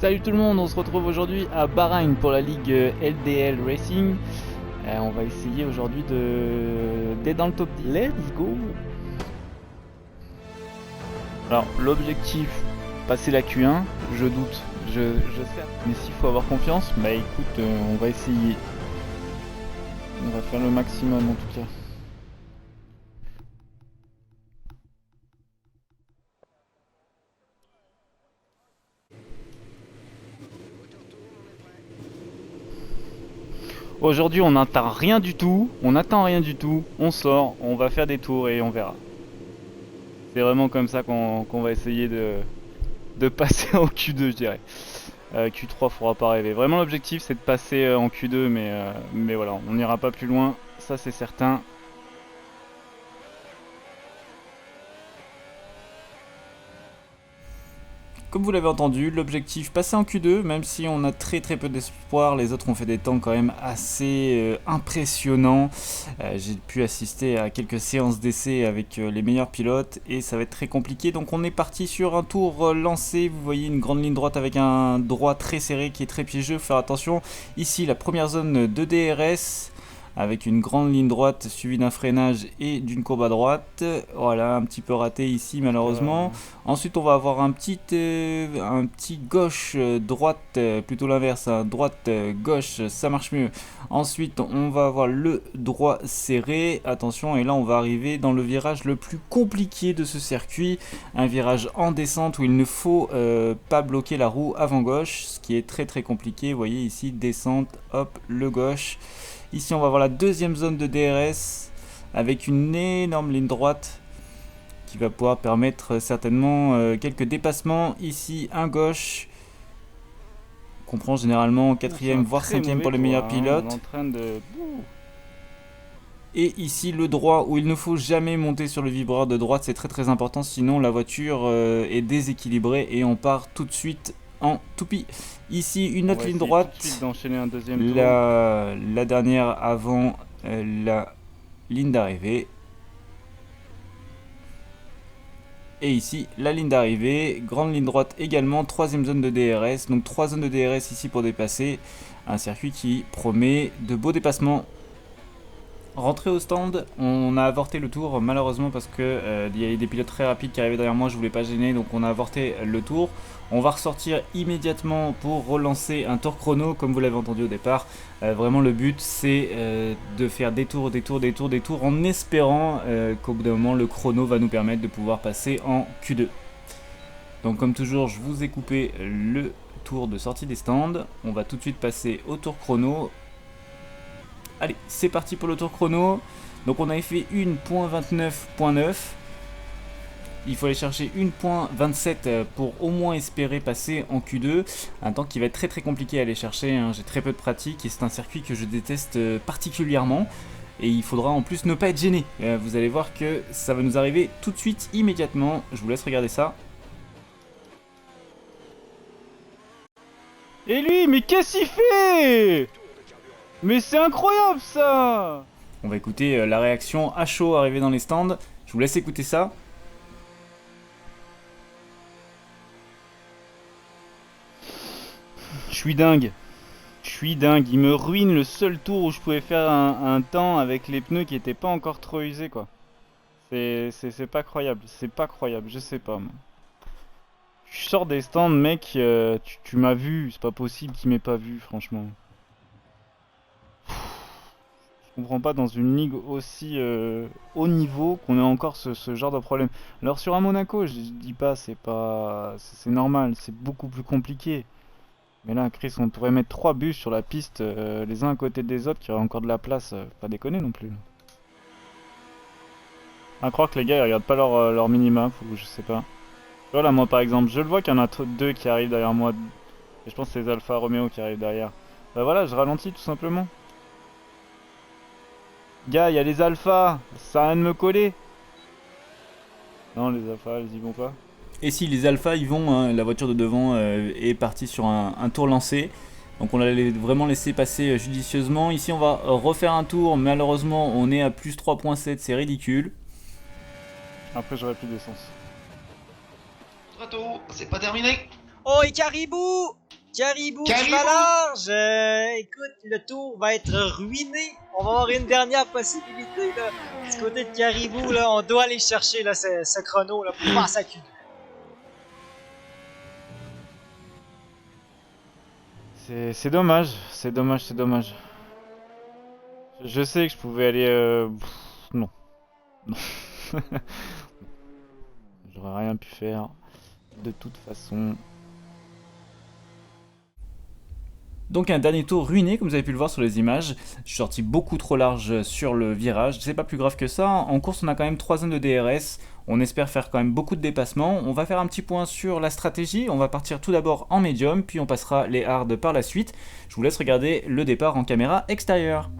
Salut tout le monde, on se retrouve aujourd'hui à Bahreïn pour la ligue LDL Racing. On va essayer aujourd'hui d'être dans le top 10. Let's go. Alors l'objectif, passer la Q1, je doute, je sais. Mais s'il faut avoir confiance, bah écoute, on va essayer. On va faire le maximum en tout cas. Aujourd'hui on n'attend rien du tout, on sort, on va faire des tours et on verra. C'est vraiment comme ça qu'on va essayer de passer en Q2 je dirais. Q3 faudra pas rêver. Vraiment l'objectif c'est de passer en Q2 mais voilà, on n'ira pas plus loin, ça c'est certain. Comme vous l'avez entendu, l'objectif passer en Q2, même si on a très peu d'espoir, les autres ont fait des temps quand même assez impressionnants. J'ai pu assister à quelques séances d'essai avec les meilleurs pilotes et ça va être très compliqué. Donc on est parti sur un tour lancé, vous voyez une grande ligne droite avec un droit très serré qui est très piégeux, faut faire attention. Ici la première zone de DRS, avec une grande ligne droite suivie d'un freinage et d'une courbe à droite. Voilà, un petit peu raté ici malheureusement. Ensuite on va avoir un petit gauche droite, plutôt l'inverse, hein, droite gauche, ça marche mieux. Ensuite on va avoir le droit serré, attention, et là on va arriver dans le virage le plus compliqué de ce circuit, un virage en descente où il ne faut pas bloquer la roue avant gauche, ce qui est très compliqué. Vous voyez ici, descente, hop, le gauche. Ici on va avoir la deuxième zone de DRS avec une énorme ligne droite qui va pouvoir permettre certainement quelques dépassements. Ici un gauche qu'on prend généralement 4ème voire 5ème pour les meilleurs pilotes. Et ici le droit où il ne faut jamais monter sur le vibreur de droite, c'est très important, sinon la voiture est déséquilibrée et on part tout de suite en toupie. Ici une autre ligne droite, d'enchaîner un deuxième tour. la dernière avant la ligne d'arrivée. Et ici la ligne d'arrivée, grande ligne droite également, troisième zone de DRS, donc 3 zones de DRS ici pour dépasser, un circuit qui promet de beaux dépassements. Rentré au stand, on a avorté le tour malheureusement parce que il y avait des pilotes très rapides qui arrivaient derrière moi, je voulais pas gêner, donc on a avorté le tour. On va ressortir immédiatement pour relancer un tour chrono comme vous l'avez entendu au départ. Vraiment le but c'est de faire des tours en espérant qu'au bout d'un moment le chrono va nous permettre de pouvoir passer en Q2. Donc comme toujours je vous ai coupé le tour de sortie des stands, on va tout de suite passer au tour chrono. Allez, c'est parti pour le tour chrono. Donc on avait fait 1.29.9. Il faut aller chercher 1.27 pour au moins espérer passer en Q2. Un temps qui va être très compliqué à aller chercher, hein. J'ai très peu de pratique et c'est un circuit que je déteste particulièrement. Et il faudra en plus ne pas être gêné. Vous allez voir que ça va nous arriver tout de suite, immédiatement. Je vous laisse regarder ça. Et lui, mais qu'est-ce qu'il fait? Mais c'est incroyable ça! On va écouter la réaction à chaud arrivée dans les stands. Je vous laisse écouter ça. Je suis dingue, il me ruine le seul tour où je pouvais faire un temps avec les pneus qui étaient pas encore trop usés quoi. C'est pas croyable, je sais pas moi. Je sors des stands mec, tu m'as vu, c'est pas possible qu'il m'ait pas vu franchement. Je comprends pas dans une ligue aussi haut niveau qu'on ait encore ce genre de problème. Alors sur un Monaco, je dis pas, c'est normal, c'est beaucoup plus compliqué. Mais là, Chris, on pourrait mettre 3 bus sur la piste, les uns à côté des autres, qui aurait encore de la place, pas déconner non plus. À croire que les gars ils regardent pas leur minimap ou je sais pas. Voilà, moi par exemple, je le vois qu'il y en a deux qui arrivent derrière moi. Et je pense que c'est les Alfa Romeo qui arrivent derrière. Bah voilà, je ralentis tout simplement. Gars, il y a les Alpha, ça sert à rien de me coller. Non, les Alpha, ils y vont pas. Et si les alphas y vont, hein, la voiture de devant est partie sur un tour lancé. Donc on l'a vraiment laissé passer judicieusement. Ici on va refaire un tour, malheureusement on est à plus 3.7, c'est ridicule. Après j'aurai plus d'essence. Très tôt, c'est pas terminé. Oh, et Caribou! Caribou, tu vas large! Écoute, le tour va être ruiné. On va avoir une dernière possibilité, là. Du côté de Caribou, là, on doit aller chercher, là, ce chrono, là, pour passer à Q2. C'est dommage, c'est dommage, c'est dommage. Je sais que je pouvais aller... non. Non. J'aurais rien pu faire. De toute façon... Donc un dernier tour ruiné, comme vous avez pu le voir sur les images. Je suis sorti beaucoup trop large sur le virage. C'est pas plus grave que ça. En course, on a quand même 3 zones de DRS. On espère faire quand même beaucoup de dépassements. On va faire un petit point sur la stratégie. On va partir tout d'abord en médium, puis on passera les hard par la suite. Je vous laisse regarder le départ en caméra extérieure.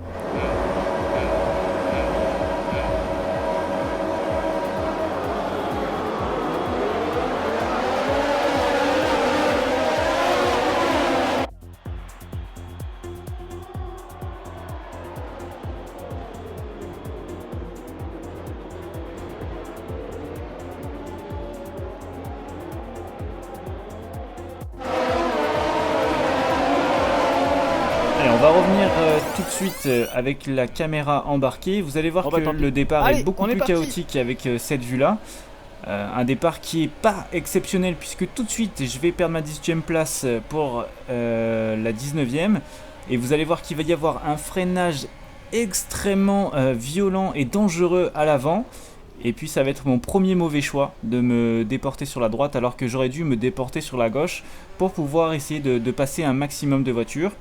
On va revenir tout de suite avec la caméra embarquée. Vous allez voir que le départ est beaucoup plus chaotique avec cette vue-là. Un départ qui est pas exceptionnel puisque tout de suite je vais perdre ma 18e place pour la 19e. Et vous allez voir qu'il va y avoir un freinage extrêmement violent et dangereux à l'avant. Et puis ça va être mon premier mauvais choix de me déporter sur la droite alors que j'aurais dû me déporter sur la gauche pour pouvoir essayer de passer un maximum de voitures.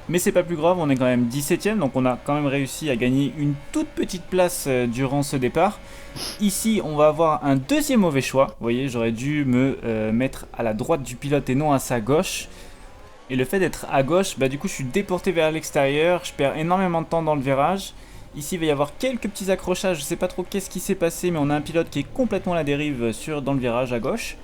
Mais c'est pas plus grave, on est quand même 17ème, donc on a quand même réussi à gagner une toute petite place durant ce départ. Ici, on va avoir un deuxième mauvais choix. Vous voyez, j'aurais dû me mettre à la droite du pilote et non à sa gauche. Et le fait d'être à gauche, bah du coup je suis déporté vers l'extérieur, je perds énormément de temps dans le virage. Ici il va y avoir quelques petits accrochages, je sais pas trop qu'est-ce qui s'est passé, mais on a un pilote qui est complètement à la dérive dans le virage à gauche.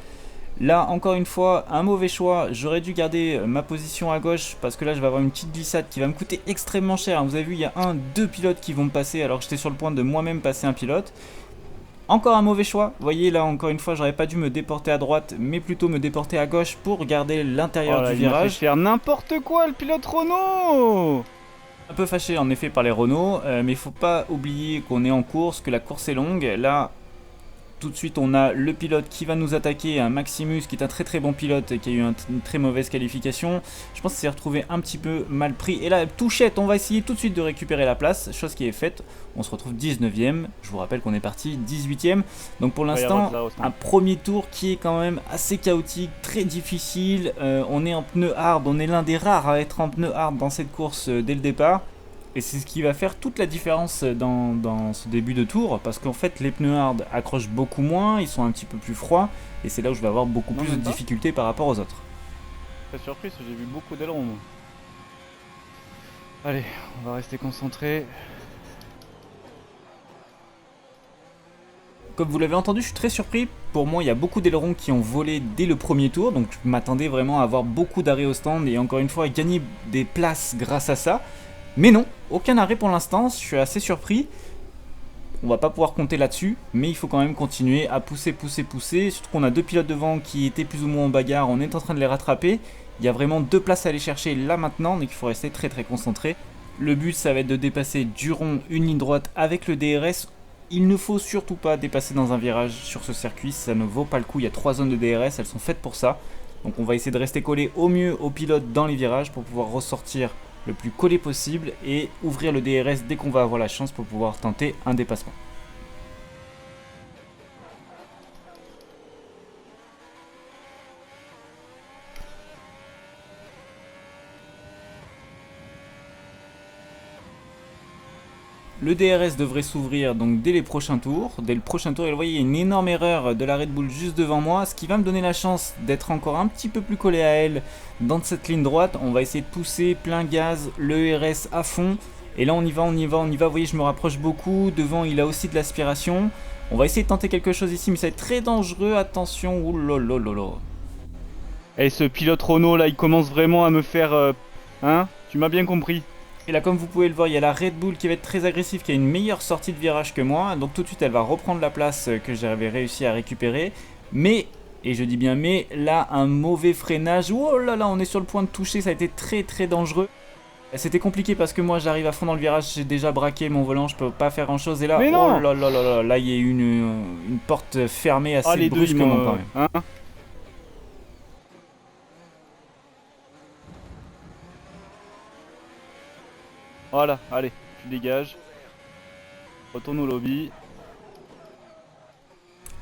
Là, encore une fois, un mauvais choix. J'aurais dû garder ma position à gauche parce que là, je vais avoir une petite glissade qui va me coûter extrêmement cher. Vous avez vu, il y a deux pilotes qui vont me passer alors que j'étais sur le point de moi-même passer un pilote. Encore un mauvais choix. Vous voyez, là, encore une fois, j'aurais pas dû me déporter à droite, mais plutôt me déporter à gauche pour garder l'intérieur du virage. Il m'a fait faire n'importe quoi, le pilote Renault. Un peu fâché, en effet, par les Renault, mais il faut pas oublier qu'on est en course, que la course est longue. Là... Tout de suite, on a le pilote qui va nous attaquer, un Maximus qui est un très très bon pilote et qui a eu une très mauvaise qualification. Je pense qu'il s'est retrouvé un petit peu mal pris. Et là, touchette, on va essayer tout de suite de récupérer la place, chose qui est faite. On se retrouve 19ème, je vous rappelle qu'on est parti 18ème. Donc pour l'instant, un premier tour qui est quand même assez chaotique, très difficile. On est en pneu hard, on est l'un des rares à être en pneu hard dans cette course dès le départ. Et c'est ce qui va faire toute la différence dans ce début de tour, parce qu'en fait les pneus hard accrochent beaucoup moins, ils sont un petit peu plus froids, et c'est là où je vais avoir beaucoup plus de difficultés par rapport aux autres. Très surprise, j'ai vu beaucoup d'ailerons. Allez, on va rester concentré. Comme vous l'avez entendu, je suis très surpris. Pour moi, il y a beaucoup d'ailerons qui ont volé dès le premier tour, donc je m'attendais vraiment à avoir beaucoup d'arrêts au stand, et encore une fois, gagner des places grâce à ça. Mais non, aucun arrêt pour l'instant, je suis assez surpris. On va pas pouvoir compter là-dessus, mais il faut quand même continuer à pousser. Surtout qu'on a deux pilotes devant qui étaient plus ou moins en bagarre, on est en train de les rattraper. Il y a vraiment deux places à aller chercher là maintenant, donc il faut rester très très concentré. Le but, ça va être de dépasser du rond, une ligne droite avec le DRS. Il ne faut surtout pas dépasser dans un virage sur ce circuit, ça ne vaut pas le coup. Il y a 3 zones de DRS, elles sont faites pour ça. Donc on va essayer de rester collé au mieux aux pilotes dans les virages pour pouvoir ressortir le plus collé possible et ouvrir le DRS dès qu'on va avoir la chance pour pouvoir tenter un dépassement. Le DRS devrait s'ouvrir donc dès les prochains tours. Dès le prochain tour, et vous voyez, il y a une énorme erreur de la Red Bull juste devant moi, ce qui va me donner la chance d'être encore un petit peu plus collé à elle dans cette ligne droite. On va essayer de pousser plein gaz, le RS à fond. Et là, on y va. Vous voyez, je me rapproche beaucoup. Devant, il a aussi de l'aspiration. On va essayer de tenter quelque chose ici, mais ça va être très dangereux. Attention, oulolololo. Et ce pilote Renault là, il commence vraiment à me faire... Hein? Tu m'as bien compris. Et là, comme vous pouvez le voir, il y a la Red Bull qui va être très agressive, qui a une meilleure sortie de virage que moi. Donc tout de suite, elle va reprendre la place que j'avais réussi à récupérer. Mais et je dis bien mais, là un mauvais freinage, oh là là on est sur le point de toucher, ça a été très très dangereux. C'était compliqué parce que moi j'arrive à fond dans le virage, j'ai déjà braqué mon volant, je peux pas faire grand chose et là, Mais oh non. là là là là, là il y a eu une porte fermée Ah, assez les deux, ils brusquement m'ont... quand même. Hein. Voilà, allez, tu dégages. Retourne au lobby.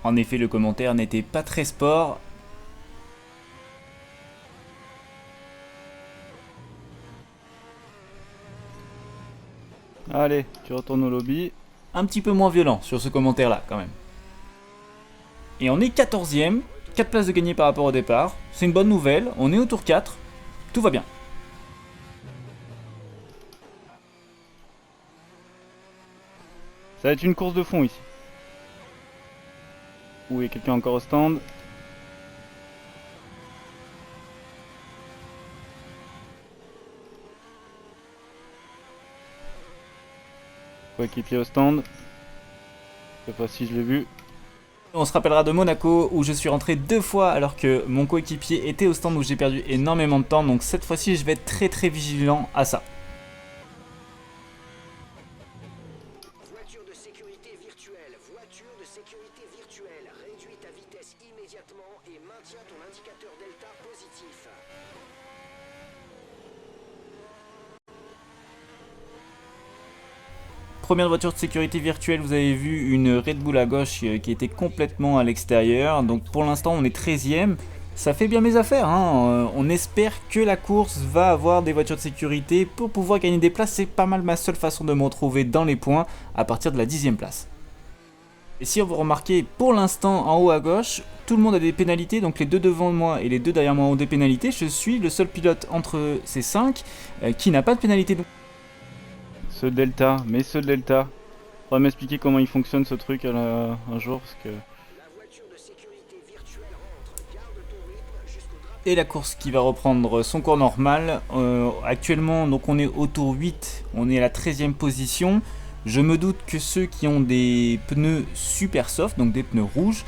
En effet le commentaire n'était pas très sport. Allez, tu retournes au lobby. Un petit peu moins violent sur ce commentaire là quand même. Et on est 14ème, 4 places de gagné par rapport au départ, c'est une bonne nouvelle, on est au tour 4, tout va bien. Ça va être une course de fond ici. Ouh, il y a quelqu'un encore au stand. Coéquipier au stand. Cette fois-ci, je l'ai vu. On se rappellera de Monaco où je suis rentré 2 fois alors que mon coéquipier était au stand où j'ai perdu énormément de temps, donc cette fois-ci je vais être très très vigilant à ça. Voiture de sécurité virtuelle, voiture de sécurité virtuelle, réduis ta vitesse immédiatement et maintiens ton indicateur delta positif. Première voiture de sécurité virtuelle, vous avez vu une Red Bull à gauche qui était complètement à l'extérieur, donc pour l'instant on est 13ème. Ça fait bien mes affaires, hein. On espère que la course va avoir des voitures de sécurité pour pouvoir gagner des places. C'est pas mal ma seule façon de me retrouver dans les points à partir de la 10ème place. Et si vous remarquez, pour l'instant en haut à gauche, tout le monde a des pénalités, donc les deux devant moi et les deux derrière moi ont des pénalités. Je suis le seul pilote entre ces 5 qui n'a pas de pénalité. Ce delta, mais ce delta. Faudra m'expliquer comment il fonctionne ce truc un jour parce que... La voiture de sécurité virtuelle rentre, garde ton rythme jusqu'au drapeau. Et la course qui va reprendre son cours normal. Actuellement, donc on est au tour 8, on est à la 13ème position. Je me doute que ceux qui ont des pneus super soft, donc des pneus rouges,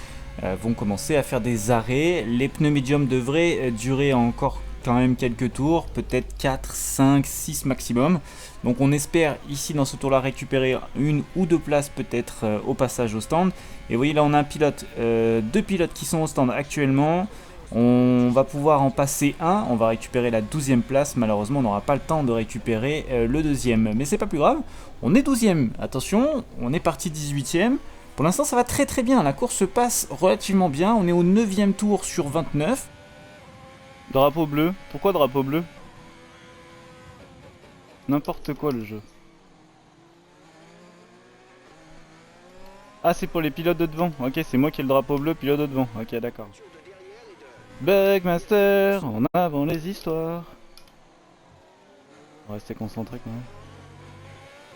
vont commencer à faire des arrêts. Les pneus médiums devraient durer encore quand même quelques tours, peut-être 4, 5, 6 maximum. Donc on espère ici dans ce tour là récupérer une ou deux places peut-être au passage au stand. Et vous voyez là on a un pilote, deux pilotes qui sont au stand actuellement. On va pouvoir en passer un, on va récupérer la 12ème place, malheureusement on n'aura pas le temps de récupérer le deuxième, mais c'est pas plus grave, on est 12ème, attention, on est parti 18ème, pour l'instant ça va très très bien, la course se passe relativement bien, on est au 9ème tour sur 29. Drapeau bleu, pourquoi drapeau bleu? N'importe quoi le jeu. Ah c'est pour les pilotes de devant, ok c'est moi qui ai le drapeau bleu, pilote de devant, ok d'accord. Bugmaster, en avant les histoires. On va rester concentré quand même.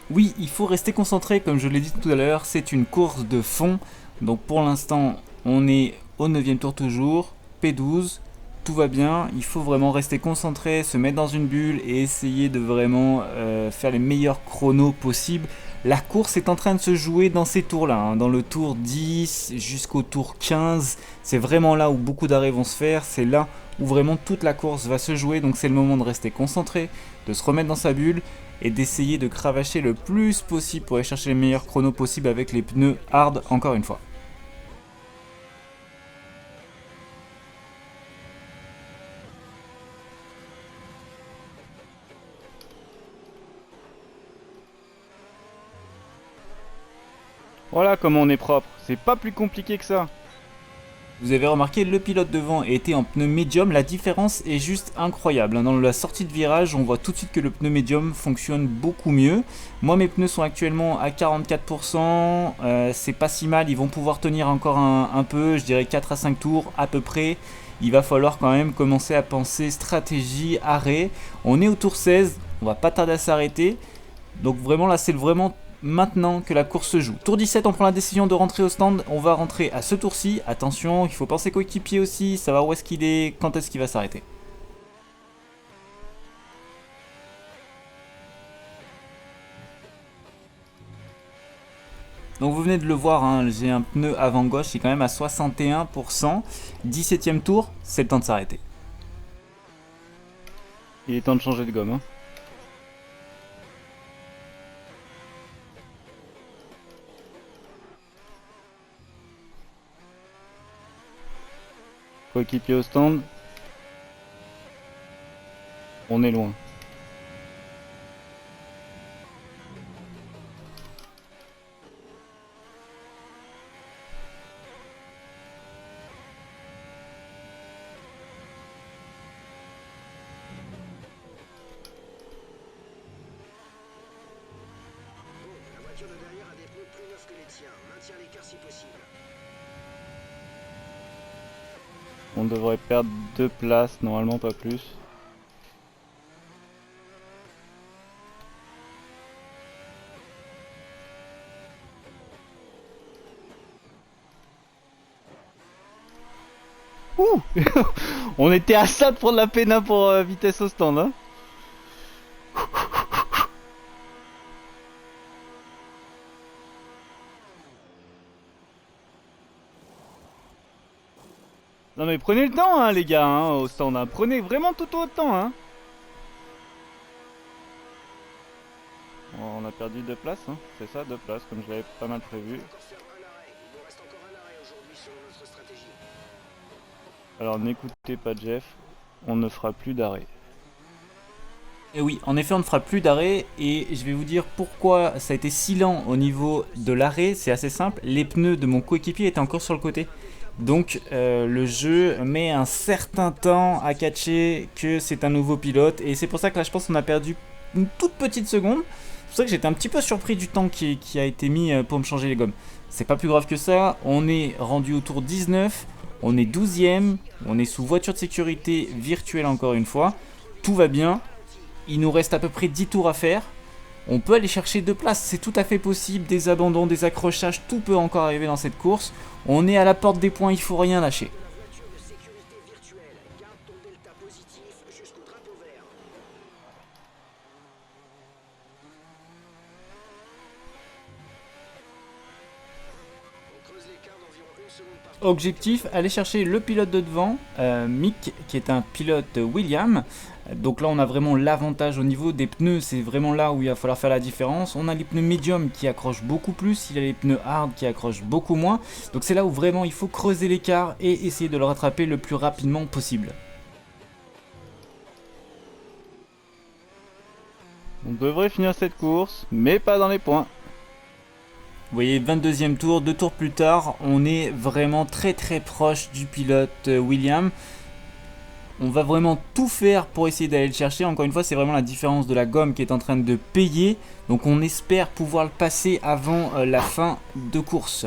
Oui, il faut rester concentré, comme je l'ai dit tout à l'heure, c'est une course de fond. Donc pour l'instant, on est au 9ème tour toujours, P12, tout va bien. Il faut vraiment rester concentré, se mettre dans une bulle et essayer de vraiment faire les meilleurs chronos possibles. La course est en train de se jouer dans ces tours-là, hein, dans le tour 10 jusqu'au tour 15. C'est vraiment là où beaucoup d'arrêts vont se faire, c'est là où vraiment toute la course va se jouer. Donc c'est le moment de rester concentré, de se remettre dans sa bulle et d'essayer de cravacher le plus possible pour aller chercher les meilleurs chronos possibles avec les pneus hard encore une fois. Voilà comment on est propre, c'est pas plus compliqué que ça. Vous avez remarqué, le pilote devant était en pneu médium, la différence est juste incroyable. Dans la sortie de virage, on voit tout de suite que le pneu médium fonctionne beaucoup mieux. Moi mes pneus sont actuellement à 44%, c'est pas si mal, ils vont pouvoir tenir encore un peu, je dirais 4 à 5 tours à peu près. Il va falloir quand même commencer à penser stratégie, arrêt. On est au tour 16, on va pas tarder à s'arrêter. Donc vraiment là c'est vraiment maintenant que la course se joue. Tour 17, on prend la décision de rentrer au stand, on va rentrer à ce tour-ci. Attention, il faut penser coéquipier aussi, savoir où est-ce qu'il est, quand est-ce qu'il va s'arrêter. Donc vous venez de le voir, hein, j'ai un pneu avant gauche qui est quand même à 61%. 17ème tour, c'est le temps de s'arrêter. Il est temps de changer de gomme. Hein. Coéquipier au stand. On est loin. La voiture de derrière a des pneus plus neufs que les tiens. Maintiens l'écart si possible. On devrait perdre 2 places, normalement pas plus. Ouh. On était à ça de prendre la péna pour vitesse au stand. Hein. Non mais prenez le temps hein, les gars hein, au stand. Hein. Prenez vraiment tout votre temps. Hein. On a perdu 2 places. Hein. C'est ça, 2 places comme je l'avais pas mal prévu. Encore faire un arrêt. Il nous reste encore un arrêt aujourd'hui selon notre stratégie. Alors n'écoutez pas Jeff. On ne fera plus d'arrêt. Et oui, en effet, on ne fera plus d'arrêt et je vais vous dire pourquoi ça a été si lent au niveau de l'arrêt. C'est assez simple, les pneus de mon coéquipier étaient encore sur le côté. Donc le jeu met un certain temps à catcher que c'est un nouveau pilote et c'est pour ça que là je pense qu'on a perdu une toute petite seconde. C'est pour ça que j'étais un petit peu surpris du temps qui a été mis pour me changer les gommes. C'est pas plus grave que ça, on est rendu au tour 19, on est 12ème, on est sous voiture de sécurité virtuelle encore une fois. Tout va bien, il nous reste à peu près 10 tours à faire. On peut aller chercher 2 places, c'est tout à fait possible, des abandons, des accrochages, tout peut encore arriver dans cette course. On est à la porte des points, il faut rien lâcher. Voiture de sécurité virtuelle. Garde ton delta positif jusqu'au drapeau vert. On creuse l'écart d'environ 1 seconde par Objectif, aller chercher le pilote de devant, Mick, qui est un pilote Williams. Donc là on a vraiment l'avantage au niveau des pneus, c'est vraiment là où il va falloir faire la différence. On a les pneus médium qui accrochent beaucoup plus, il y a les pneus hard qui accrochent beaucoup moins. Donc c'est là où vraiment il faut creuser l'écart et essayer de le rattraper le plus rapidement possible. On devrait finir cette course, mais pas dans les points. Vous voyez, 22e tour, 2 tours plus tard, on est vraiment très proche du pilote Williams. On va vraiment tout faire pour essayer d'aller le chercher. Encore une fois, c'est vraiment la différence de la gomme qui est en train de payer. Donc on espère pouvoir le passer avant la fin de course.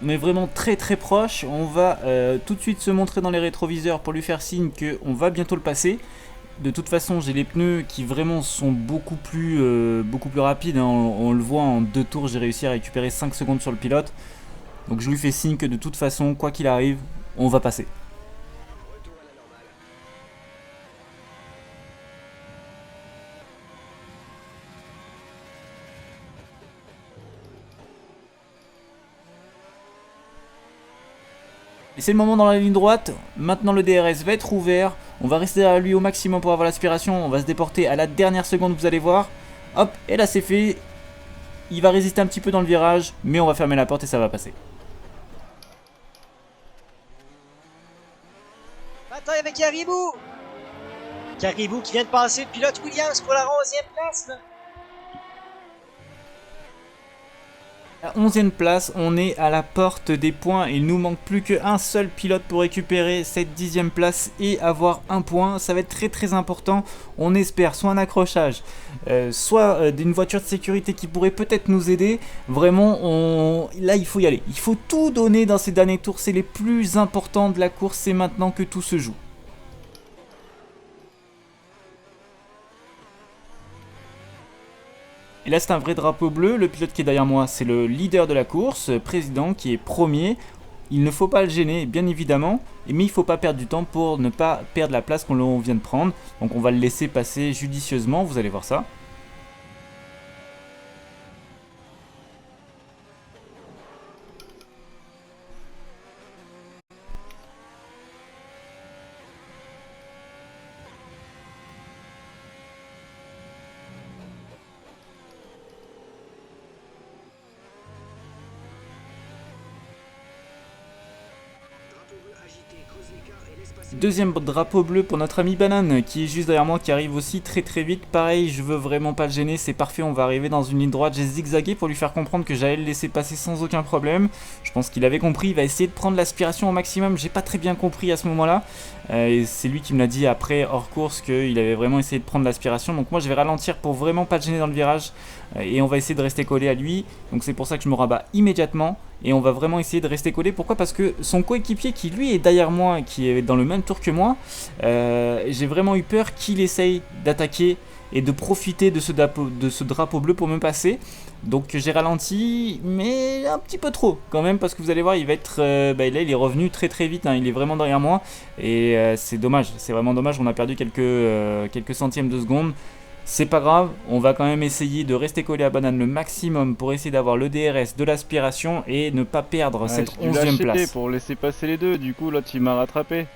On est vraiment très proche, on va tout de suite se montrer dans les rétroviseurs pour lui faire signe qu'on va bientôt le passer. De toute façon j'ai les pneus qui vraiment sont beaucoup plus rapides, hein. On le voit en 2 tours, j'ai réussi à récupérer 5 secondes sur le pilote. Donc je lui fais signe que de toute façon, quoi qu'il arrive, on va passer. retour à la normale. Et c'est le moment dans la ligne droite, maintenant le DRS va être ouvert, on va rester à lui au maximum pour avoir l'aspiration, on va se déporter à la dernière seconde, vous allez voir. Hop, et là c'est fait, il va résister un petit peu dans le virage, mais on va fermer la porte et ça va passer. Bataille avec Caribou! Caribou qui vient de passer le pilote Williams pour la 11e place. Là. À 11e place, on est à la porte des points. Il nous manque plus qu'un seul pilote pour récupérer cette 10e place et avoir un point. Ça va être très très important. On espère soit un accrochage, soit d'une voiture de sécurité qui pourrait peut-être nous aider. Vraiment, là il faut y aller. Il faut tout donner dans ces derniers tours. C'est les plus importants de la course. C'est maintenant que tout se joue. Et là c'est un vrai drapeau bleu, le pilote qui est derrière moi c'est le leader de la course, président qui est premier. Il ne faut pas le gêner bien évidemment, mais il ne faut pas perdre du temps pour ne pas perdre la place qu'on vient de prendre. Donc on va le laisser passer judicieusement, vous allez voir ça. Deuxième drapeau bleu pour notre ami Banane qui est juste derrière moi, qui arrive aussi très très vite. Pareil, je veux vraiment pas le gêner, c'est parfait, on va arriver dans une ligne droite. J'ai zigzagué pour lui faire comprendre que j'allais le laisser passer sans aucun problème. Je pense qu'il avait compris, il va essayer de prendre l'aspiration au maximum. J'ai pas très bien compris à ce moment-là. Et c'est lui qui me l'a dit après hors course qu'il avait vraiment essayé de prendre l'aspiration. Donc moi je vais ralentir pour vraiment pas le gêner dans le virage. Et on va essayer de rester collé à lui. Donc c'est pour ça que je me rabats immédiatement. Et on va vraiment essayer de rester collé. Pourquoi? Parce que son coéquipier qui lui est derrière moi, qui est dans le même tour que moi, j'ai vraiment eu peur qu'il essaye d'attaquer et de profiter de ce drapeau bleu pour me passer. Donc j'ai ralenti, mais un petit peu trop quand même, parce que vous allez voir, il va être, là il est revenu très très vite, hein, il est vraiment derrière moi. Et c'est dommage, c'est vraiment dommage, on a perdu quelques centièmes de seconde. C'est pas grave, on va quand même essayer de rester collé à Banane le maximum pour essayer d'avoir le DRS, de l'aspiration et ne pas perdre cette 11e place. Pour laisser passer les deux, du coup l'autre il m'a rattrapé.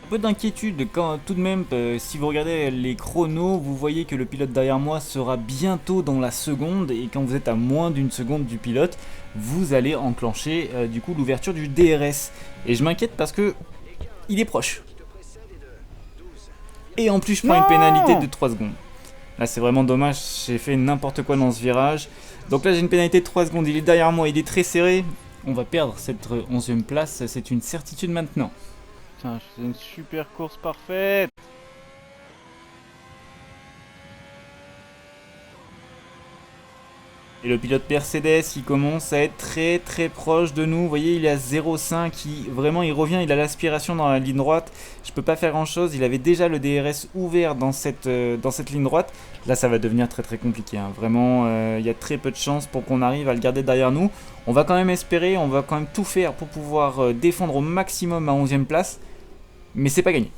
Peu d'inquiétude quand tout de même, si vous regardez les chronos, vous voyez que le pilote derrière moi sera bientôt dans la seconde, et quand vous êtes à moins d'une seconde du pilote, vous allez enclencher du coup l'ouverture du DRS. Et je m'inquiète parce que il est proche. Et en plus je prends une pénalité de 3 secondes. Là c'est vraiment dommage, j'ai fait n'importe quoi dans ce virage. Donc là j'ai une pénalité de 3 secondes, il est derrière moi, il est très serré. On va perdre cette 11e place, c'est une certitude maintenant. Putain, c'est une super course parfaite. Et le pilote Mercedes, il commence à être très très proche de nous. Vous voyez, il est à 0,5. Vraiment, il revient, il a l'aspiration dans la ligne droite. Je peux pas faire grand chose. Il avait déjà le DRS ouvert dans cette ligne droite. Là, ça va devenir très très compliqué, hein. Vraiment, il y a très peu de chances pour qu'on arrive à le garder derrière nous. On va quand même espérer, on va quand même tout faire pour pouvoir défendre au maximum à 11e place. Mais c'est pas gagné.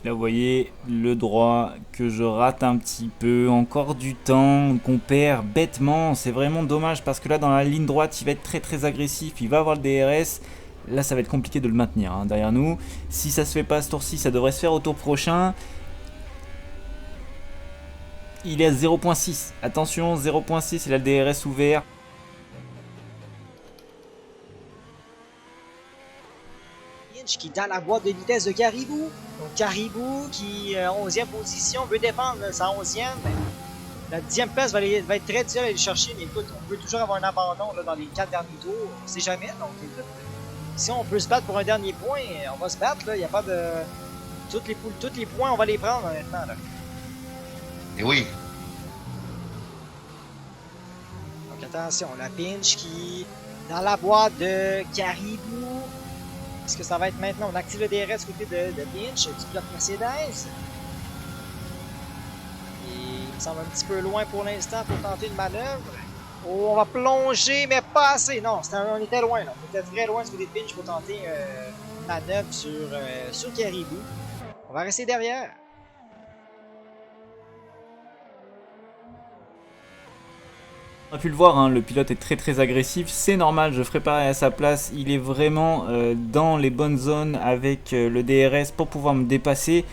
Là vous voyez le droit que je rate un petit peu, encore du temps qu'on perd bêtement, c'est vraiment dommage parce que là dans la ligne droite il va être très très agressif, il va avoir le DRS, là ça va être compliqué de le maintenir hein, derrière nous. Si ça se fait pas à ce tour-ci, ça devrait se faire au tour prochain. Il est à 0.6, attention 0.6, il a le DRS ouvert. Qui est dans la boîte de vitesse de Caribou. Donc Caribou qui en 11e position veut défendre sa 11e. La 10e place va être très dure à aller chercher, mais écoute, on peut toujours avoir un abandon là, dans les 4 derniers tours, on sait jamais. Donc écoute, si on peut se battre pour un dernier point, on va se battre, il n'y a pas de... Tous les points, on va les prendre honnêtement. Là. Et oui. Donc attention, la pinch qui dans la boîte de Caribou. Est-ce que ça va être maintenant? On active le DRS côté de Pinch, du pilote Mercedes. Il me semble un petit peu loin pour l'instant pour tenter une manœuvre. Oh, on va plonger, mais pas assez. Non, on était loin. Là. On était très loin du côté de Pinch pour tenter une manœuvre sur Caribou. On va rester derrière. On a pu le voir, hein, le pilote est très agressif, c'est normal, je ferai pareil à sa place, il est vraiment dans les bonnes zones avec le DRS pour pouvoir me dépasser.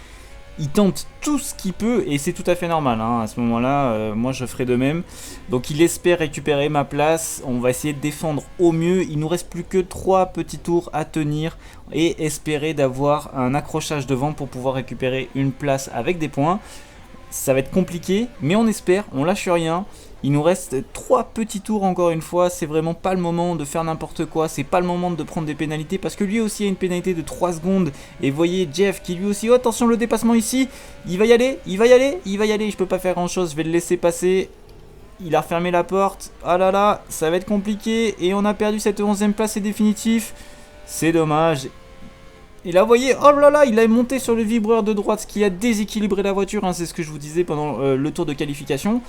Il tente tout ce qu'il peut et c'est tout à fait normal, hein. À ce moment-là, moi je ferai de même. Donc il espère récupérer ma place, on va essayer de défendre au mieux, il nous reste plus que 3 petits tours à tenir et espérer d'avoir un accrochage devant pour pouvoir récupérer une place avec des points. Ça va être compliqué, mais on espère, on lâche rien. Il nous reste 3 petits tours encore une fois, c'est vraiment pas le moment de faire n'importe quoi, c'est pas le moment de prendre des pénalités parce que lui aussi a une pénalité de 3 secondes. Et vous voyez Jeff qui lui aussi, oh, attention le dépassement ici, il va y aller, je peux pas faire grand chose, je vais le laisser passer. Il a refermé la porte, ah là là, ça va être compliqué et on a perdu cette 11e place, c'est définitif, c'est dommage. Et là vous voyez, oh là là, il a monté sur le vibreur de droite, ce qui a déséquilibré la voiture, hein, c'est ce que je vous disais pendant le tour de qualification.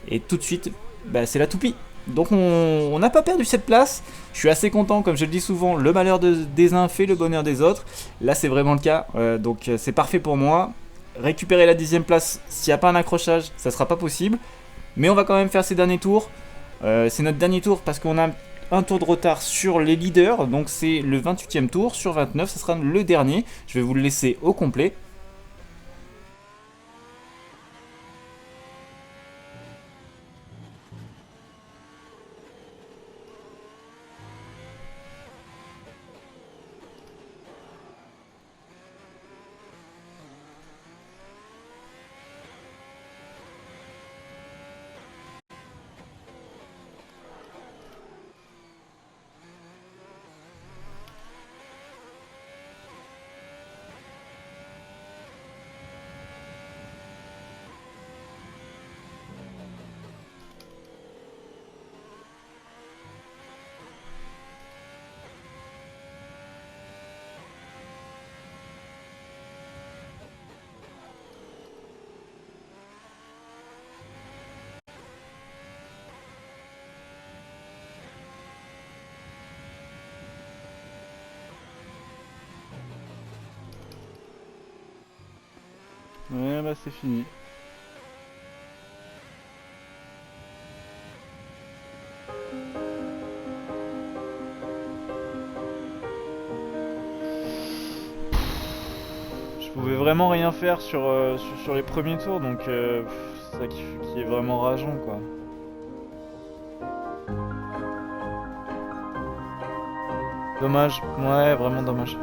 Et tout de suite, bah, c'est la toupie. Donc on n'a pas perdu cette place. Je suis assez content, comme je le dis souvent, le malheur des uns fait le bonheur des autres. Là c'est vraiment le cas, donc c'est parfait pour moi. Récupérer la 10e place, s'il n'y a pas un accrochage, ça ne sera pas possible. Mais on va quand même faire ces derniers tours. C'est notre dernier tour parce qu'on a un tour de retard sur les leaders. Donc c'est le 28e tour sur 29, ce sera le dernier. Je vais vous le laisser au complet. Ouais, bah c'est fini. Je pouvais vraiment rien faire sur les premiers tours, donc c'est ça qui est vraiment rageant, quoi. Dommage, ouais, vraiment dommage.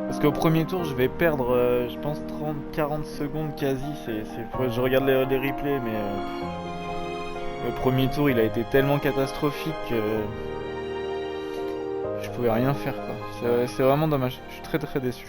Parce qu'au premier tour, je vais perdre, je pense, 30-40 secondes quasi. Je regarde les replays, mais le premier tour, il a été tellement catastrophique que je pouvais rien faire, quoi. C'est vraiment dommage. Je suis très déçu.